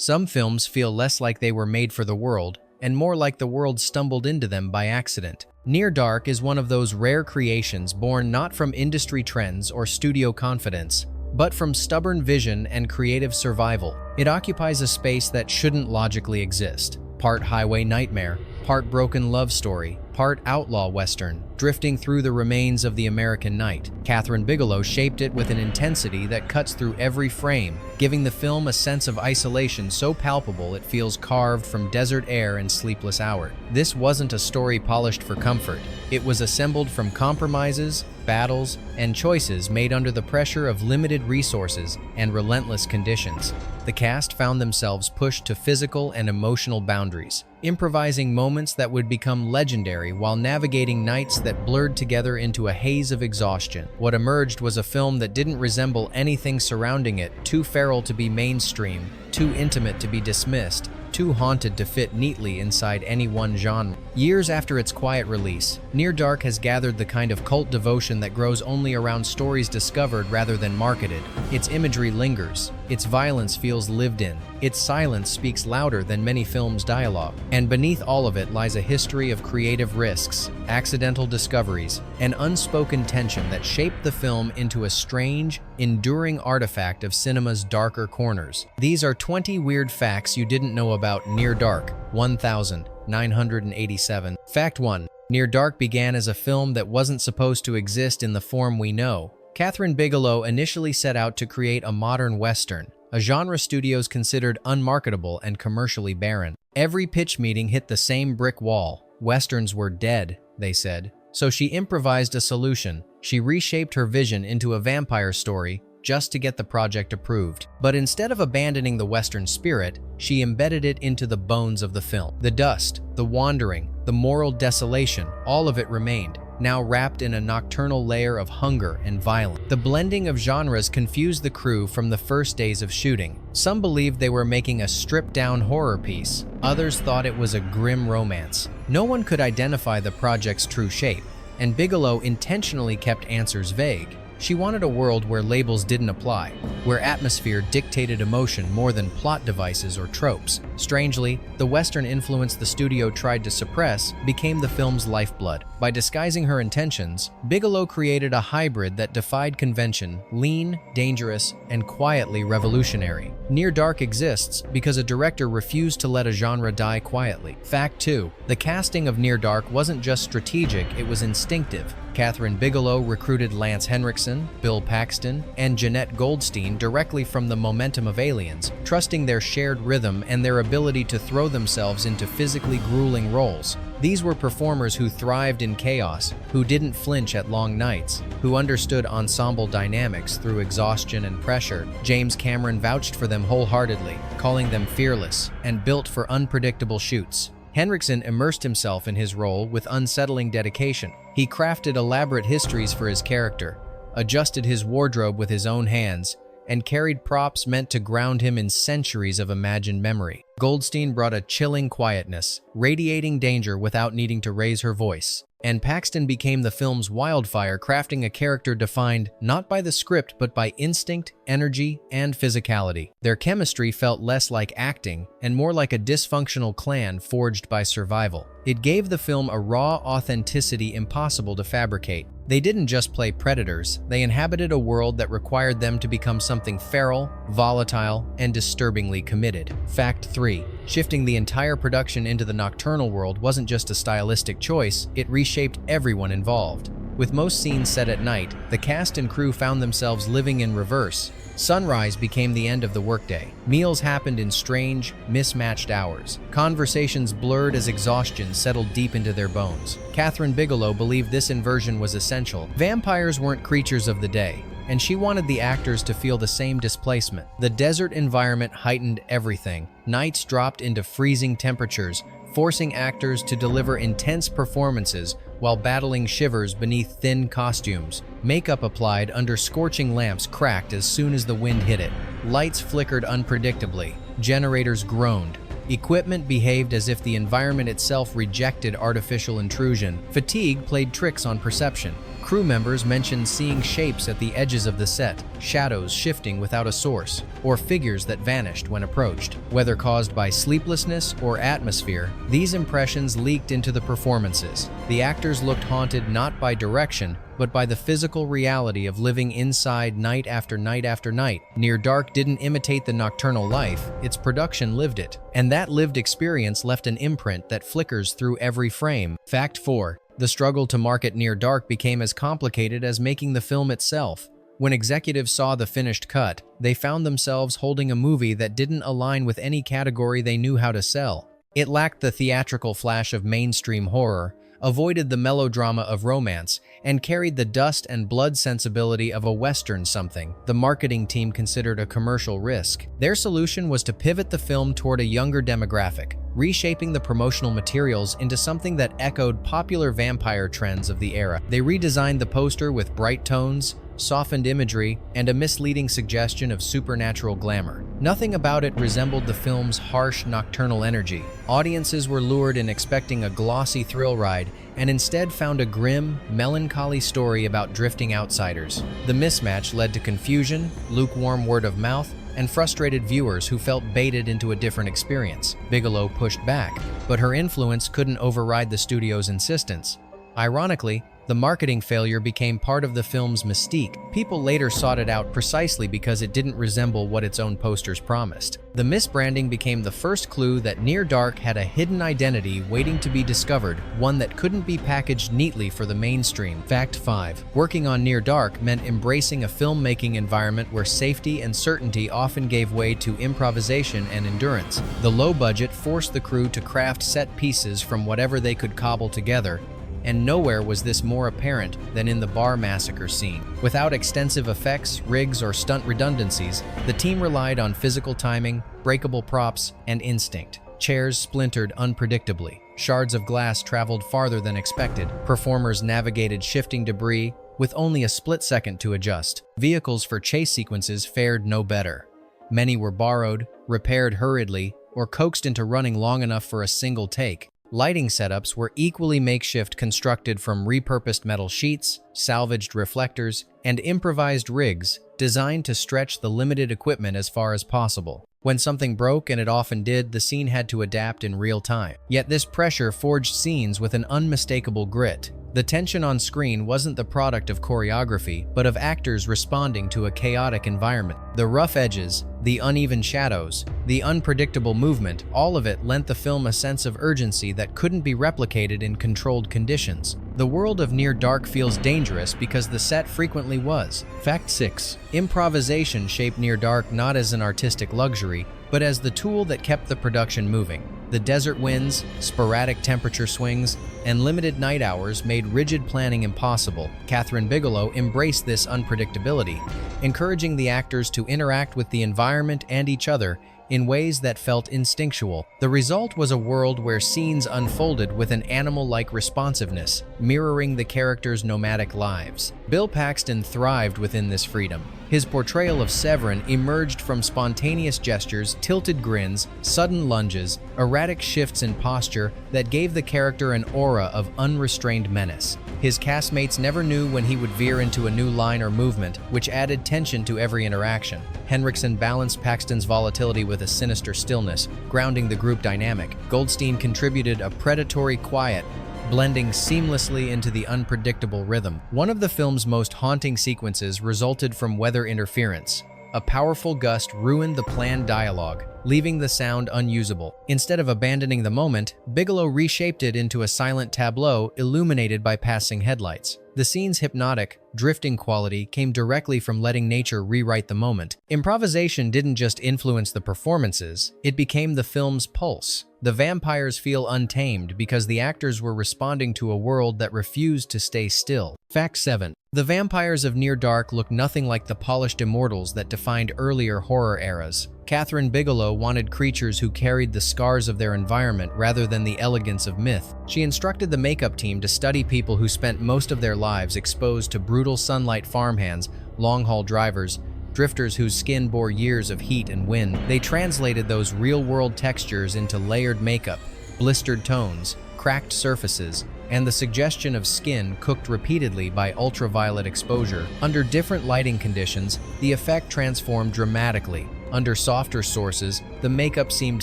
Some films feel less like they were made for the world, and more like the world stumbled into them by accident. Near Dark is one of those rare creations born not from industry trends or studio confidence, but from stubborn vision and creative survival. It occupies a space that shouldn't logically exist. Part highway nightmare, part broken love story, part outlaw western, drifting through the remains of the American night. Kathryn Bigelow shaped it with an intensity that cuts through every frame, giving the film a sense of isolation so palpable it feels carved from desert air and sleepless hours. This wasn't a story polished for comfort. It was assembled from compromises, battles, and choices made under the pressure of limited resources and relentless conditions. The cast found themselves pushed to physical and emotional boundaries, improvising moments that would become legendary while navigating nights that blurred together into a haze of exhaustion. What emerged was a film that didn't resemble anything surrounding it, too feral to be mainstream, too intimate to be dismissed, too haunted to fit neatly inside any one genre. Years after its quiet release, Near Dark has gathered the kind of cult devotion that grows only around stories discovered rather than marketed. Its imagery lingers, its violence feels lived in, its silence speaks louder than many films' dialogue. And beneath all of it lies a history of creative risks, accidental discoveries, and unspoken tension that shaped the film into a strange, enduring artifact of cinema's darker corners. These are 20 weird facts you didn't know about Near Dark, 1987. Fact 1. Near Dark began as a film that wasn't supposed to exist in the form we know. Kathryn Bigelow initially set out to create a modern western, a genre studios considered unmarketable and commercially barren. Every pitch meeting hit the same brick wall. Westerns were dead, they said. So she improvised a solution. She reshaped her vision into a vampire story just to get the project approved. But instead of abandoning the Western spirit, she embedded it into the bones of the film. The dust, the wandering, the moral desolation, all of it remained, now wrapped in a nocturnal layer of hunger and violence. The blending of genres confused the crew from the first days of shooting. Some believed they were making a stripped-down horror piece. Others thought it was a grim romance. No one could identify the project's true shape, and Bigelow intentionally kept answers vague. She wanted a world where labels didn't apply, where atmosphere dictated emotion more than plot devices or tropes. Strangely, the Western influence the studio tried to suppress became the film's lifeblood. By disguising her intentions, Bigelow created a hybrid that defied convention, lean, dangerous, and quietly revolutionary. Near Dark exists because a director refused to let a genre die quietly. Fact 2. The casting of Near Dark wasn't just strategic, it was instinctive. Kathryn Bigelow recruited Lance Henriksen, Bill Paxton, and Jeanette Goldstein directly from the momentum of Aliens, trusting their shared rhythm and their ability to throw themselves into physically grueling roles. These were performers who thrived in chaos, who didn't flinch at long nights, who understood ensemble dynamics through exhaustion and pressure. James Cameron vouched for them wholeheartedly, calling them fearless and built for unpredictable shoots. Henriksen immersed himself in his role with unsettling dedication. He crafted elaborate histories for his character, adjusted his wardrobe with his own hands, and carried props meant to ground him in centuries of imagined memory. Goldstein brought a chilling quietness, radiating danger without needing to raise her voice. And Paxton became the film's wildfire, crafting a character defined not by the script but by instinct, energy, and physicality. Their chemistry felt less like acting and more like a dysfunctional clan forged by survival. It gave the film a raw authenticity impossible to fabricate. They didn't just play predators, they inhabited a world that required them to become something feral, volatile, and disturbingly committed. Fact 3. Shifting the entire production into the Nocturnal world wasn't just a stylistic choice, it reshaped everyone involved. With most scenes set at night, the cast and crew found themselves living in reverse. Sunrise became the end of the workday. Meals happened in strange, mismatched hours. Conversations blurred as exhaustion settled deep into their bones. Kathryn Bigelow believed this inversion was essential. Vampires weren't creatures of the day, and she wanted the actors to feel the same displacement. The desert environment heightened everything. Nights dropped into freezing temperatures, forcing actors to deliver intense performances while battling shivers beneath thin costumes. Makeup applied under scorching lamps cracked as soon as the wind hit it. Lights flickered unpredictably. Generators groaned. Equipment behaved as if the environment itself rejected artificial intrusion. Fatigue played tricks on perception. crew members mentioned seeing shapes at the edges of the set, shadows shifting without a source, or figures that vanished when approached. Whether caused by sleeplessness or atmosphere, these impressions leaked into the performances. The actors looked haunted not by direction, but by the physical reality of living inside night after night after night. Near Dark didn't imitate the nocturnal life, its production lived it. And that lived experience left an imprint that flickers through every frame. Fact 4. The struggle to market Near Dark became as complicated as making the film itself. When executives saw the finished cut, they found themselves holding a movie that didn't align with any category they knew how to sell. It lacked the theatrical flash of mainstream horror, avoided the melodrama of romance, and carried the dust and blood sensibility of a Western something the marketing team considered a commercial risk. Their solution was to pivot the film toward a younger demographic, reshaping the promotional materials into something that echoed popular vampire trends of the era. They redesigned the poster with bright tones, softened imagery, and a misleading suggestion of supernatural glamour. Nothing about it resembled the film's harsh nocturnal energy. Audiences were lured in expecting a glossy thrill ride, and instead found a grim, melancholy story about drifting outsiders. The mismatch led to confusion, lukewarm word of mouth, and frustrated viewers who felt baited into a different experience. Bigelow pushed back, but her influence couldn't override the studio's insistence. Ironically, the marketing failure became part of the film's mystique. People later sought it out precisely because it didn't resemble what its own posters promised. The misbranding became the first clue that Near Dark had a hidden identity waiting to be discovered, one that couldn't be packaged neatly for the mainstream. Fact 5. Working on Near Dark meant embracing a filmmaking environment where safety and certainty often gave way to improvisation and endurance. The low budget forced the crew to craft set pieces from whatever they could cobble together, and nowhere was this more apparent than in the bar massacre scene. Without extensive effects, rigs, or stunt redundancies, the team relied on physical timing, breakable props, and instinct. Chairs splintered unpredictably. Shards of glass traveled farther than expected. Performers navigated shifting debris with only a split second to adjust. Vehicles for chase sequences fared no better. Many were borrowed, repaired hurriedly, or coaxed into running long enough for a single take. Lighting setups were equally makeshift, constructed from repurposed metal sheets, salvaged reflectors, and improvised rigs designed to stretch the limited equipment as far as possible. When something broke, and it often did, the scene had to adapt in real time. Yet this pressure forged scenes with an unmistakable grit. The tension on screen wasn't the product of choreography, but of actors responding to a chaotic environment. The rough edges, the uneven shadows, the unpredictable movement, all of it lent the film a sense of urgency that couldn't be replicated in controlled conditions. The world of Near Dark feels dangerous because the set frequently was. Fact 6. Improvisation shaped Near Dark not as an artistic luxury, but as the tool that kept the production moving. The desert winds, sporadic temperature swings, and limited night hours made rigid planning impossible. Kathryn Bigelow embraced this unpredictability, encouraging the actors to interact with the environment and each other in ways that felt instinctual. The result was a world where scenes unfolded with an animal-like responsiveness, mirroring the characters' nomadic lives. Bill Paxton thrived within this freedom. His portrayal of Severin emerged from spontaneous gestures, tilted grins, sudden lunges, erratic shifts in posture that gave the character an aura of unrestrained menace. His castmates never knew when he would veer into a new line or movement, which added tension to every interaction. Henriksen balanced Paxton's volatility with a sinister stillness, grounding the group dynamic. Goldstein contributed a predatory quiet, blending seamlessly into the unpredictable rhythm. One of the film's most haunting sequences resulted from weather interference. A powerful gust ruined the planned dialogue, leaving the sound unusable. Instead of abandoning the moment, Bigelow reshaped it into a silent tableau illuminated by passing headlights. The scene's hypnotic, drifting quality came directly from letting nature rewrite the moment. Improvisation didn't just influence the performances, it became the film's pulse. The vampires feel untamed because the actors were responding to a world that refused to stay still. Fact 7. The vampires of Near Dark look nothing like the polished immortals that defined earlier horror eras. Kathryn Bigelow wanted creatures who carried the scars of their environment rather than the elegance of myth. She instructed the makeup team to study people who spent most of their lives exposed to brutal sunlight farmhands, long-haul drivers, drifters whose skin bore years of heat and wind. They translated those real-world textures into layered makeup, blistered tones, cracked surfaces, and the suggestion of skin cooked repeatedly by ultraviolet exposure. Under different lighting conditions, the effect transformed dramatically. Under softer sources, the makeup seemed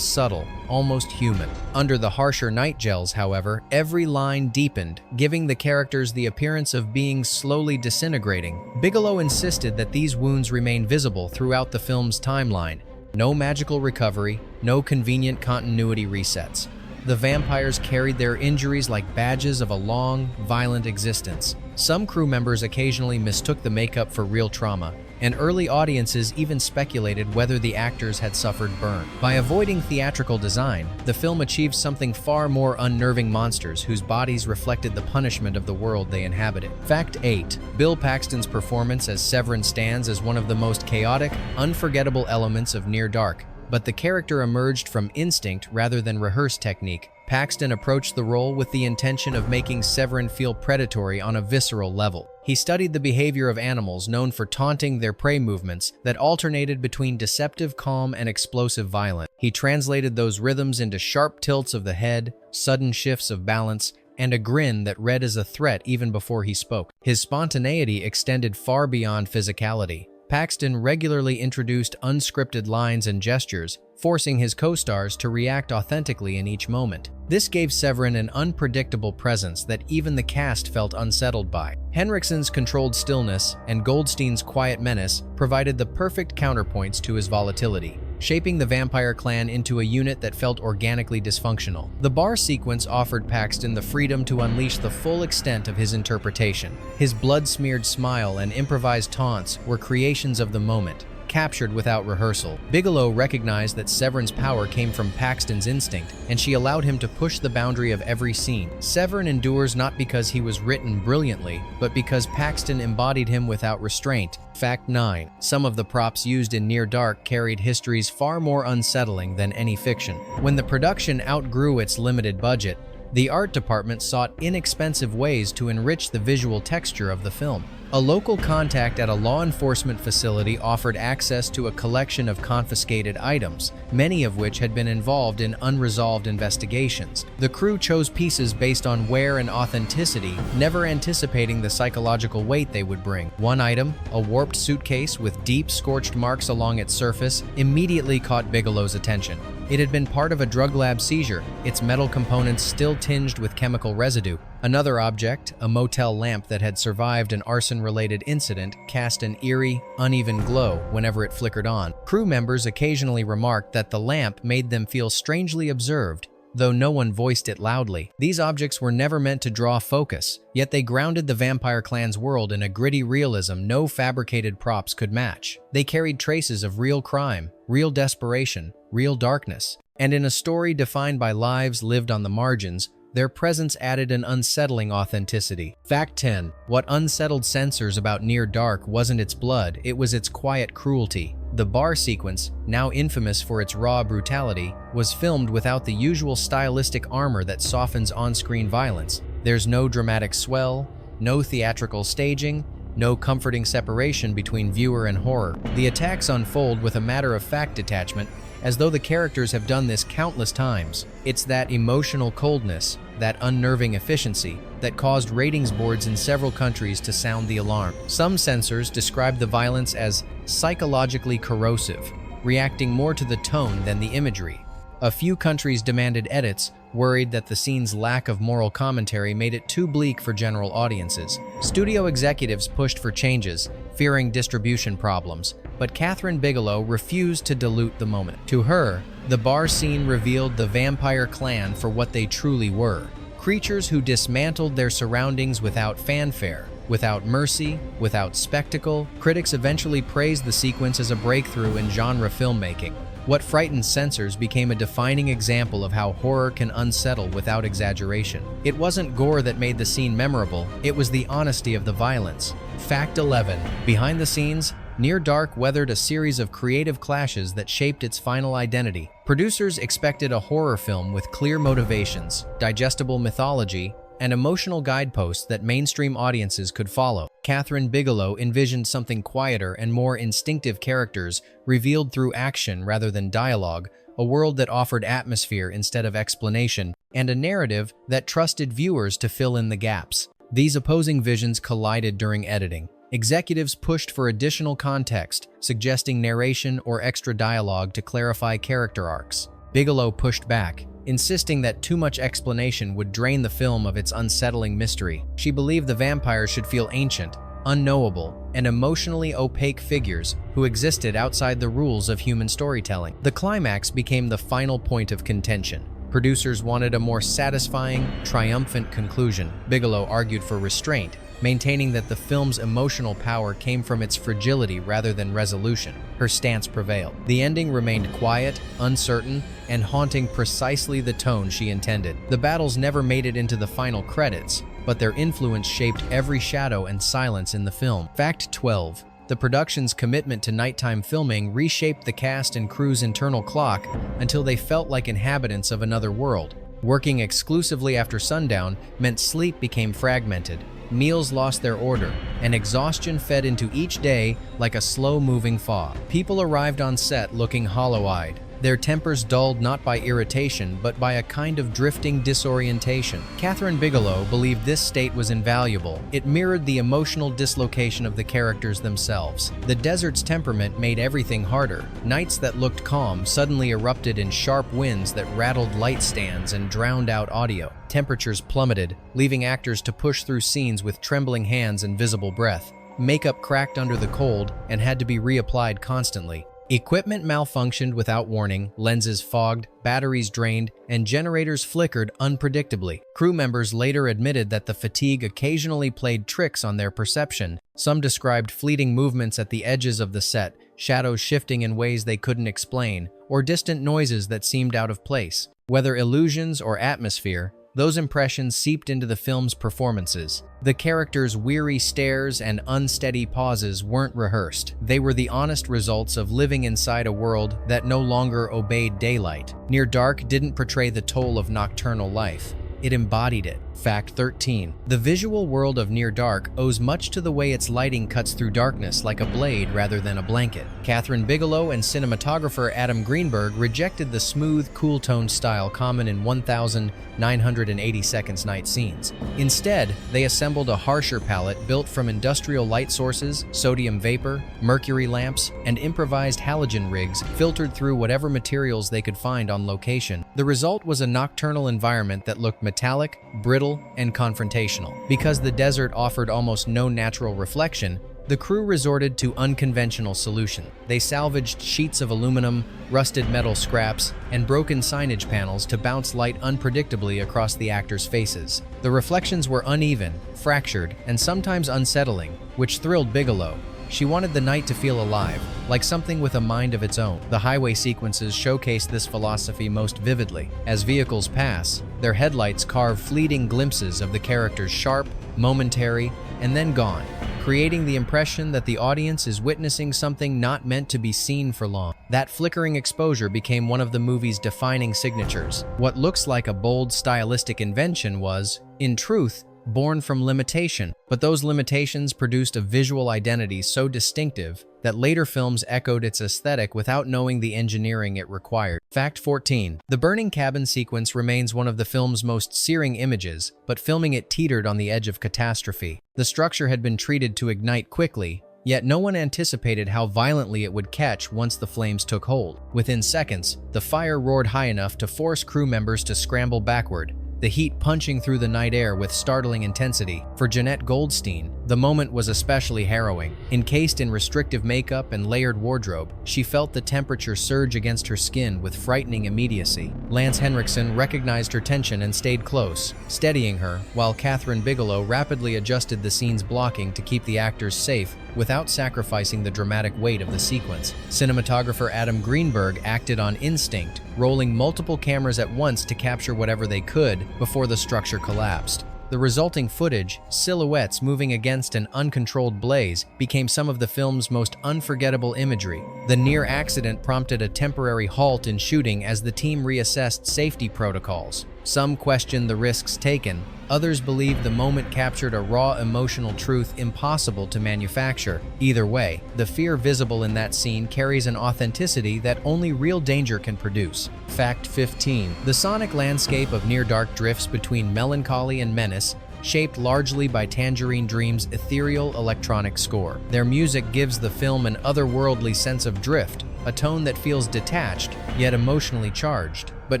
subtle, almost human. Under the harsher night gels, however, every line deepened, giving the characters the appearance of being slowly disintegrating. Bigelow insisted that these wounds remain visible throughout the film's timeline. No magical recovery, no convenient continuity resets. The vampires carried their injuries like badges of a long, violent existence. Some crew members occasionally mistook the makeup for real trauma, and early audiences even speculated whether the actors had suffered burn. By avoiding theatrical design, the film achieved something far more unnerving: monsters whose bodies reflected the punishment of the world they inhabited. Fact 8. Bill Paxton's performance as Severin stands as one of the most chaotic, unforgettable elements of Near Dark, but the character emerged from instinct rather than rehearsed technique. Paxton approached the role with the intention of making Severin feel predatory on a visceral level. He studied the behavior of animals known for taunting their prey movements that alternated between deceptive calm and explosive violence. He translated those rhythms into sharp tilts of the head, sudden shifts of balance, and a grin that read as a threat even before he spoke. His spontaneity extended far beyond physicality. Paxton regularly introduced unscripted lines and gestures, forcing his co-stars to react authentically in each moment. This gave Severin an unpredictable presence that even the cast felt unsettled by. Henriksen's controlled stillness and Goldstein's quiet menace provided the perfect counterpoints to his volatility, shaping the vampire clan into a unit that felt organically dysfunctional. The bar sequence offered Paxton the freedom to unleash the full extent of his interpretation. His blood-smeared smile and improvised taunts were creations of the moment, captured without rehearsal. Bigelow recognized that Severin's power came from Paxton's instinct, and she allowed him to push the boundary of every scene. Severin endures not because he was written brilliantly, but because Paxton embodied him without restraint. Fact 9. Some of the props used in Near Dark carried histories far more unsettling than any fiction. When the production outgrew its limited budget, the art department sought inexpensive ways to enrich the visual texture of the film. A local contact at a law enforcement facility offered access to a collection of confiscated items, many of which had been involved in unresolved investigations. The crew chose pieces based on wear and authenticity, never anticipating the psychological weight they would bring. One item, a warped suitcase with deep scorched marks along its surface, immediately caught Bigelow's attention. It had been part of a drug lab seizure, its metal components still tinged with chemical residue. Another object, a motel lamp that had survived an arson-related incident, cast an eerie, uneven glow whenever it flickered on. Crew members occasionally remarked that the lamp made them feel strangely observed, though no one voiced it loudly. These objects were never meant to draw focus, yet they grounded the vampire clan's world in a gritty realism no fabricated props could match. They carried traces of real crime, real desperation, real darkness, and in a story defined by lives lived on the margins, their presence added an unsettling authenticity. Fact 10. What unsettled censors about Near Dark wasn't its blood, it was its quiet cruelty. The bar sequence, now infamous for its raw brutality, was filmed without the usual stylistic armor that softens on-screen violence. There's no dramatic swell, no theatrical staging, no comforting separation between viewer and horror. The attacks unfold with a matter-of-fact detachment, as though the characters have done this countless times. It's that emotional coldness, that unnerving efficiency, that caused ratings boards in several countries to sound the alarm. Some censors describe the violence as psychologically corrosive, reacting more to the tone than the imagery. A few countries demanded edits, worried that the scene's lack of moral commentary made it too bleak for general audiences. Studio executives pushed for changes, fearing distribution problems, but Kathryn Bigelow refused to dilute the moment. To her, the bar scene revealed the vampire clan for what they truly were: creatures who dismantled their surroundings without fanfare, without mercy, without spectacle. Critics eventually praised the sequence as a breakthrough in genre filmmaking. What frightened censors became a defining example of how horror can unsettle without exaggeration. It wasn't gore that made the scene memorable, it was the honesty of the violence. Fact 11. Behind the scenes, Near Dark weathered a series of creative clashes that shaped its final identity. Producers expected a horror film with clear motivations, digestible mythology, and emotional guideposts that mainstream audiences could follow. Kathryn Bigelow envisioned something quieter and more instinctive characters revealed through action rather than dialogue, a world that offered atmosphere instead of explanation, and a narrative that trusted viewers to fill in the gaps. These opposing visions collided during editing. Executives pushed for additional context, suggesting narration or extra dialogue to clarify character arcs. Bigelow pushed back, insisting that too much explanation would drain the film of its unsettling mystery. She believed the vampires should feel ancient, unknowable, and emotionally opaque figures who existed outside the rules of human storytelling. The climax became the final point of contention. Producers wanted a more satisfying, triumphant conclusion. Bigelow argued for restraint, maintaining that the film's emotional power came from its fragility rather than resolution. Her stance prevailed. The ending remained quiet, uncertain, and haunting precisely the tone she intended. The battles never made it into the final credits, but their influence shaped every shadow and silence in the film. Fact 12. The production's commitment to nighttime filming reshaped the cast and crew's internal clock until they felt like inhabitants of another world. Working exclusively after sundown meant sleep became fragmented, meals lost their order, and exhaustion fed into each day like a slow-moving fog. People arrived on set looking hollow-eyed, their tempers dulled not by irritation but by a kind of drifting disorientation. Kathryn Bigelow believed this state was invaluable. It mirrored the emotional dislocation of the characters themselves. The desert's temperament made everything harder. Nights that looked calm suddenly erupted in sharp winds that rattled light stands and drowned out audio. Temperatures plummeted, leaving actors to push through scenes with trembling hands and visible breath. Makeup cracked under the cold and had to be reapplied constantly. Equipment malfunctioned without warning, lenses fogged, batteries drained, and generators flickered unpredictably. Crew members later admitted that the fatigue occasionally played tricks on their perception. Some described fleeting movements at the edges of the set, shadows shifting in ways they couldn't explain, or distant noises that seemed out of place. Whether illusions or atmosphere, those impressions seeped into the film's performances. The characters' weary stares and unsteady pauses weren't rehearsed. They were the honest results of living inside a world that no longer obeyed daylight. Near Dark didn't portray the toll of nocturnal life. It embodied it. Fact 13. The visual world of Near Dark owes much to the way its lighting cuts through darkness like a blade rather than a blanket. Kathryn Bigelow and cinematographer Adam Greenberg rejected the smooth, cool-toned style common in 1,980 Seconds night scenes. Instead, they assembled a harsher palette built from industrial light sources, sodium vapor, mercury lamps, and improvised halogen rigs filtered through whatever materials they could find on location. The result was a nocturnal environment that looked metallic, brittle, and confrontational. Because the desert offered almost no natural reflection, the crew resorted to unconventional solutions. They salvaged sheets of aluminum, rusted metal scraps, and broken signage panels to bounce light unpredictably across the actors' faces. The reflections were uneven, fractured, and sometimes unsettling, which thrilled Bigelow. She wanted the night to feel alive, like something with a mind of its own. The highway sequences showcase this philosophy most vividly. As vehicles pass, their headlights carve fleeting glimpses of the characters, sharp, momentary, and then gone, creating the impression that the audience is witnessing something not meant to be seen for long. That flickering exposure became one of the movie's defining signatures. What looks like a bold stylistic invention was, in truth, born from limitation, but those limitations produced a visual identity so distinctive that later films echoed its aesthetic without knowing the engineering it required. Fact 14. The burning cabin sequence remains one of the film's most searing images, but filming it teetered on the edge of catastrophe. The structure had been treated to ignite quickly, yet no one anticipated how violently it would catch once the flames took hold. Within seconds, the fire roared high enough to force crew members to scramble backward, the heat punching through the night air with startling intensity. For Jeanette Goldstein, the moment was especially harrowing. Encased in restrictive makeup and layered wardrobe, she felt the temperature surge against her skin with frightening immediacy. Lance Henriksen recognized her tension and stayed close, steadying her, while Kathryn Bigelow rapidly adjusted the scene's blocking to keep the actors safe without sacrificing the dramatic weight of the sequence. Cinematographer Adam Greenberg acted on instinct, rolling multiple cameras at once to capture whatever they could before the structure collapsed. The resulting footage, silhouettes moving against an uncontrolled blaze, became some of the film's most unforgettable imagery. The near accident prompted a temporary halt in shooting as the team reassessed safety protocols. Some questioned the risks taken. Others believed the moment captured a raw emotional truth impossible to manufacture. Either way, the fear visible in that scene carries an authenticity that only real danger can produce. Fact 15. The sonic landscape of Near Dark drifts between melancholy and menace, shaped largely by Tangerine Dream's ethereal electronic score. Their music gives the film an otherworldly sense of drift, a tone that feels detached, yet emotionally charged. But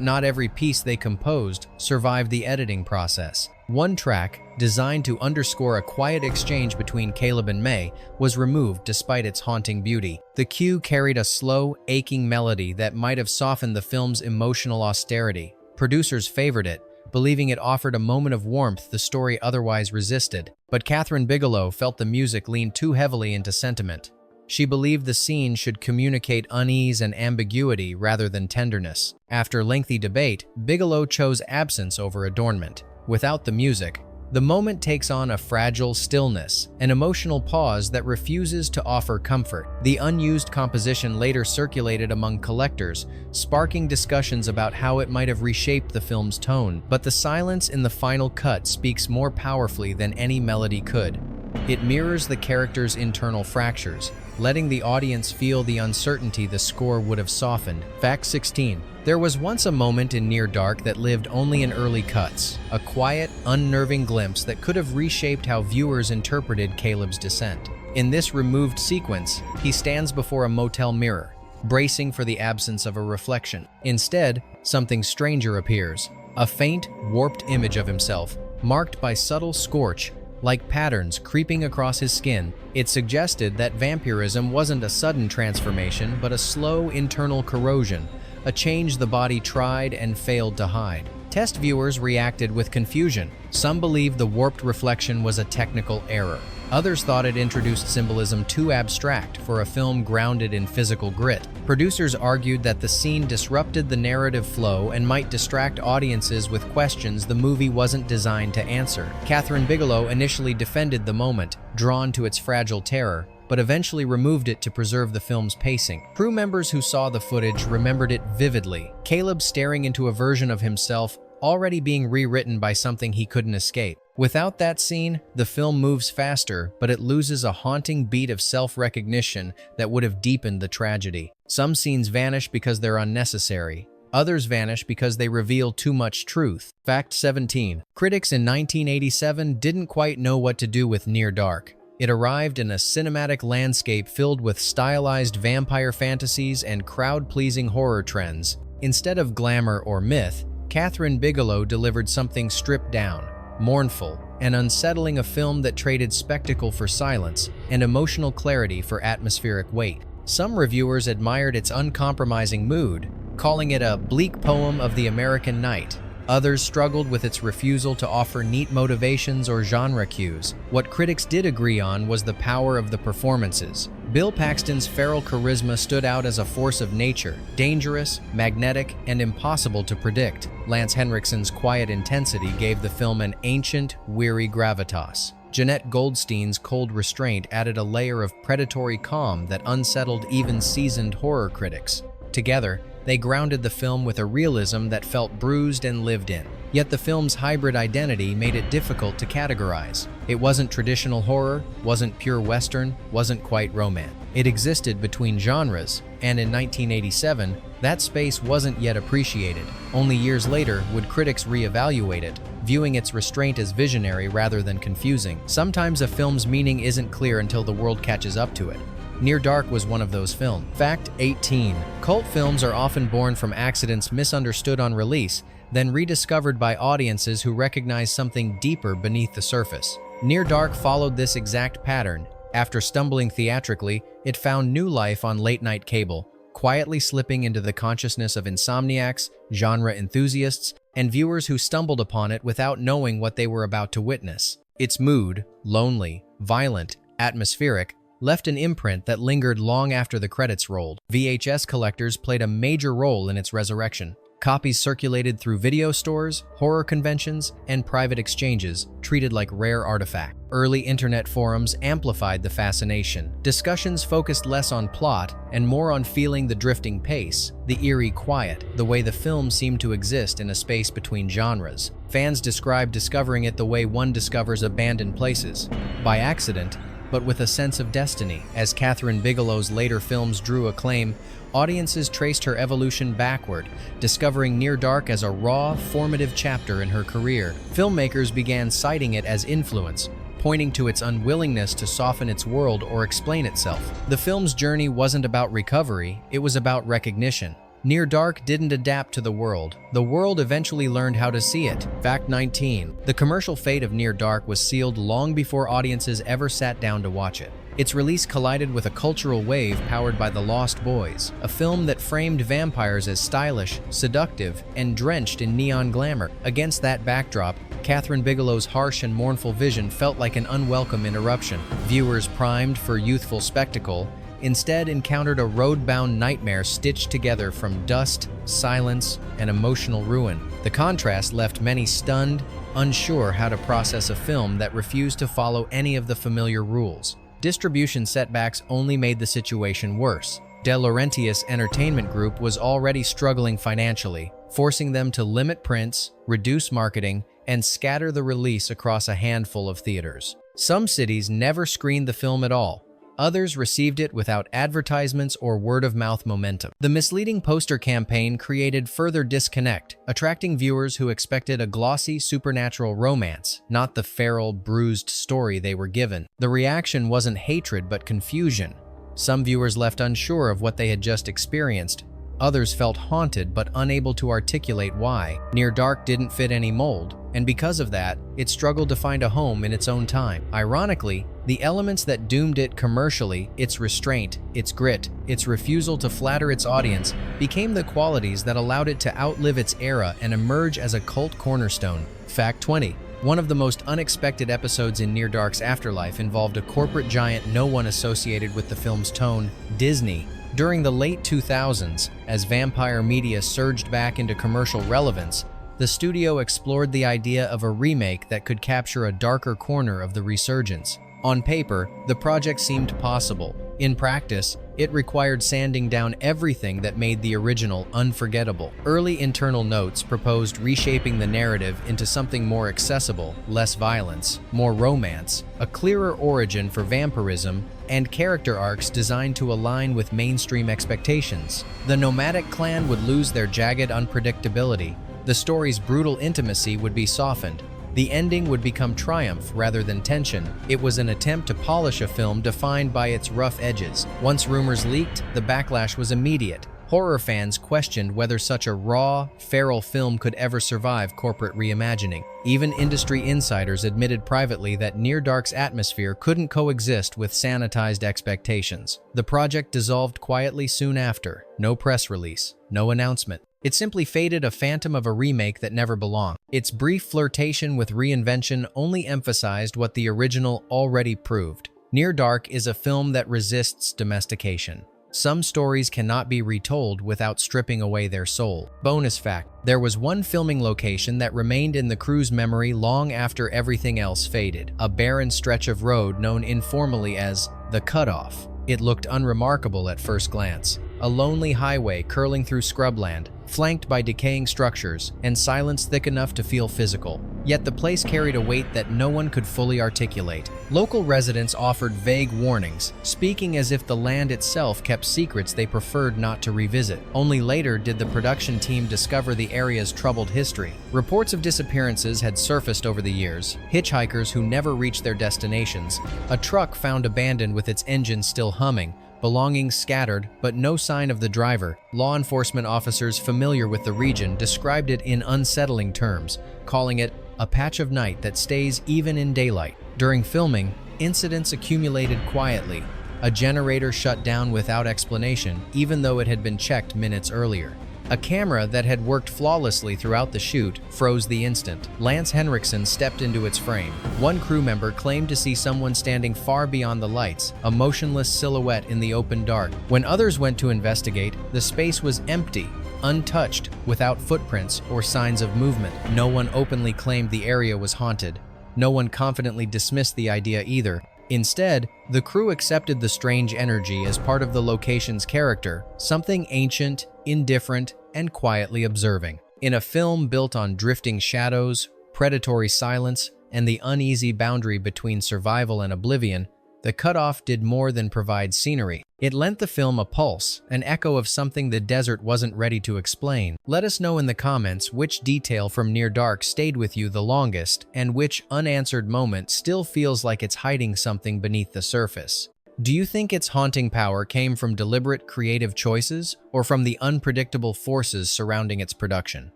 not every piece they composed survived the editing process. One track, designed to underscore a quiet exchange between Caleb and May, was removed despite its haunting beauty. The cue carried a slow, aching melody that might have softened the film's emotional austerity. Producers favored it, believing it offered a moment of warmth the story otherwise resisted. But Kathryn Bigelow felt the music leaned too heavily into sentiment. She believed the scene should communicate unease and ambiguity rather than tenderness. After lengthy debate, Bigelow chose absence over adornment. Without the music, the moment takes on a fragile stillness, an emotional pause that refuses to offer comfort. The unused composition later circulated among collectors, sparking discussions about how it might have reshaped the film's tone. But the silence in the final cut speaks more powerfully than any melody could. It mirrors the characters' internal fractures, letting the audience feel the uncertainty the score would have softened. Fact 16. There was once a moment in Near Dark that lived only in early cuts, a quiet, unnerving glimpse that could have reshaped how viewers interpreted Caleb's descent. In this removed sequence, he stands before a motel mirror, bracing for the absence of a reflection. Instead, something stranger appears, a faint, warped image of himself, marked by subtle scorch, like patterns creeping across his skin. It suggested that vampirism wasn't a sudden transformation, but a slow internal corrosion, a change the body tried and failed to hide. Test viewers reacted with confusion. Some believed the warped reflection was a technical error. Others thought it introduced symbolism too abstract for a film grounded in physical grit. Producers argued that the scene disrupted the narrative flow and might distract audiences with questions the movie wasn't designed to answer. Kathryn Bigelow initially defended the moment, drawn to its fragile terror, but eventually removed it to preserve the film's pacing. Crew members who saw the footage remembered it vividly. Caleb staring into a version of himself already being rewritten by something he couldn't escape. Without that scene, the film moves faster, but it loses a haunting beat of self-recognition that would have deepened the tragedy. Some scenes vanish because they're unnecessary. Others vanish because they reveal too much truth. Fact 17. Critics in 1987 didn't quite know what to do with Near Dark. It arrived in a cinematic landscape filled with stylized vampire fantasies and crowd-pleasing horror trends. Instead of glamour or myth, Kathryn Bigelow delivered something stripped down, mournful, and unsettling, a film that traded spectacle for silence and emotional clarity for atmospheric weight. Some reviewers admired its uncompromising mood, calling it a bleak poem of the American night. Others struggled with its refusal to offer neat motivations or genre cues. What critics did agree on was the power of the performances. Bill Paxton's feral charisma stood out as a force of nature, dangerous, magnetic, and impossible to predict. Lance Henriksen's quiet intensity gave the film an ancient, weary gravitas. Jeanette Goldstein's cold restraint added a layer of predatory calm that unsettled even seasoned horror critics. Together, they grounded the film with a realism that felt bruised and lived in. Yet the film's hybrid identity made it difficult to categorize. It wasn't traditional horror, wasn't pure Western, wasn't quite romance. It existed between genres, and in 1987, that space wasn't yet appreciated. Only years later would critics reevaluate it, viewing its restraint as visionary rather than confusing. Sometimes a film's meaning isn't clear until the world catches up to it. Near Dark was one of those films. Fact 18. Cult films are often born from accidents misunderstood on release, then rediscovered by audiences who recognize something deeper beneath the surface. Near Dark followed this exact pattern. After stumbling theatrically, it found new life on late-night cable, quietly slipping into the consciousness of insomniacs, genre enthusiasts, and viewers who stumbled upon it without knowing what they were about to witness. Its mood, lonely, violent, atmospheric, left an imprint that lingered long after the credits rolled. VHS collectors played a major role in its resurrection. Copies circulated through video stores, horror conventions, and private exchanges, treated like rare artifacts. Early internet forums amplified the fascination. Discussions focused less on plot and more on feeling the drifting pace, the eerie quiet, the way the film seemed to exist in a space between genres. Fans described discovering it the way one discovers abandoned places, by accident, but with a sense of destiny. As Kathryn Bigelow's later films drew acclaim, audiences traced her evolution backward, discovering Near Dark as a raw, formative chapter in her career. Filmmakers began citing it as influence, pointing to its unwillingness to soften its world or explain itself. The film's journey wasn't about recovery, it was about recognition. Near Dark didn't adapt to the world eventually learned how to see it. Fact 19. The commercial fate of Near Dark was sealed long before audiences ever sat down to watch it. Its release collided with a cultural wave powered by The Lost Boys, a film that framed vampires as stylish, seductive, and drenched in neon glamour. Against that backdrop, Kathryn Bigelow's harsh and mournful vision felt like an unwelcome interruption. Viewers primed for youthful spectacle instead encountered a road-bound nightmare stitched together from dust, silence, and emotional ruin. The contrast left many stunned, unsure how to process a film that refused to follow any of the familiar rules. Distribution setbacks only made the situation worse. De Laurentiis Entertainment Group was already struggling financially, forcing them to limit prints, reduce marketing, and scatter the release across a handful of theaters. Some cities never screened the film at all. Others received it without advertisements or word-of-mouth momentum. The misleading poster campaign created further disconnect, attracting viewers who expected a glossy supernatural romance, not the feral, bruised story they were given. The reaction wasn't hatred but confusion. Some viewers left unsure of what they had just experienced. Others felt haunted but unable to articulate why. Near Dark didn't fit any mold, and because of that, it struggled to find a home in its own time. Ironically, the elements that doomed it commercially, its restraint, its grit, its refusal to flatter its audience, became the qualities that allowed it to outlive its era and emerge as a cult cornerstone. Fact 20. One of the most unexpected episodes in Near Dark's afterlife involved a corporate giant no one associated with the film's tone, Disney. During the late 2000s, as vampire media surged back into commercial relevance, the studio explored the idea of a remake that could capture a darker corner of the resurgence. On paper, the project seemed possible. In practice, it required sanding down everything that made the original unforgettable. Early internal notes proposed reshaping the narrative into something more accessible, less violence, more romance, a clearer origin for vampirism, and character arcs designed to align with mainstream expectations. The nomadic clan would lose their jagged unpredictability. The story's brutal intimacy would be softened. The ending would become triumph rather than tension. It was an attempt to polish a film defined by its rough edges. Once rumors leaked, the backlash was immediate. Horror fans questioned whether such a raw, feral film could ever survive corporate reimagining. Even industry insiders admitted privately that Near Dark's atmosphere couldn't coexist with sanitized expectations. The project dissolved quietly soon after. No press release, no announcement. It simply faded, a phantom of a remake that never belonged. Its brief flirtation with reinvention only emphasized what the original already proved. Near Dark is a film that resists domestication. Some stories cannot be retold without stripping away their soul. Bonus fact: there was one filming location that remained in the crew's memory long after everything else faded. A barren stretch of road known informally as the Cutoff. It looked unremarkable at first glance. A lonely highway curling through scrubland, flanked by decaying structures, and silence thick enough to feel physical. Yet the place carried a weight that no one could fully articulate. Local residents offered vague warnings, speaking as if the land itself kept secrets they preferred not to revisit. Only later did the production team discover the area's troubled history. Reports of disappearances had surfaced over the years, hitchhikers who never reached their destinations, a truck found abandoned with its engine still humming, belongings scattered, but no sign of the driver. Law enforcement officers familiar with the region described it in unsettling terms, calling it a patch of night that stays even in daylight. During filming, incidents accumulated quietly. A generator shut down without explanation, even though it had been checked minutes earlier. A camera that had worked flawlessly throughout the shoot froze the instant. Lance Henriksen stepped into its frame. One crew member claimed to see someone standing far beyond the lights, a motionless silhouette in the open dark. When others went to investigate, the space was empty, untouched, without footprints or signs of movement. No one openly claimed the area was haunted. No one confidently dismissed the idea either. Instead, the crew accepted the strange energy as part of the location's character, something ancient, indifferent, and quietly observing. In a film built on drifting shadows, predatory silence, and the uneasy boundary between survival and oblivion, The Cutoff did more than provide scenery. It lent the film a pulse, an echo of something the desert wasn't ready to explain. Let us know in the comments which detail from Near Dark stayed with you the longest, and which unanswered moment still feels like it's hiding something beneath the surface. Do you think its haunting power came from deliberate creative choices, or from the unpredictable forces surrounding its production?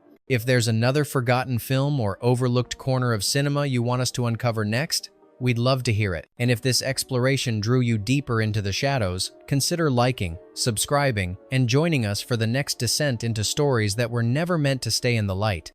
If there's another forgotten film or overlooked corner of cinema you want us to uncover next, we'd love to hear it. And if this exploration drew you deeper into the shadows, consider liking, subscribing, and joining us for the next descent into stories that were never meant to stay in the light.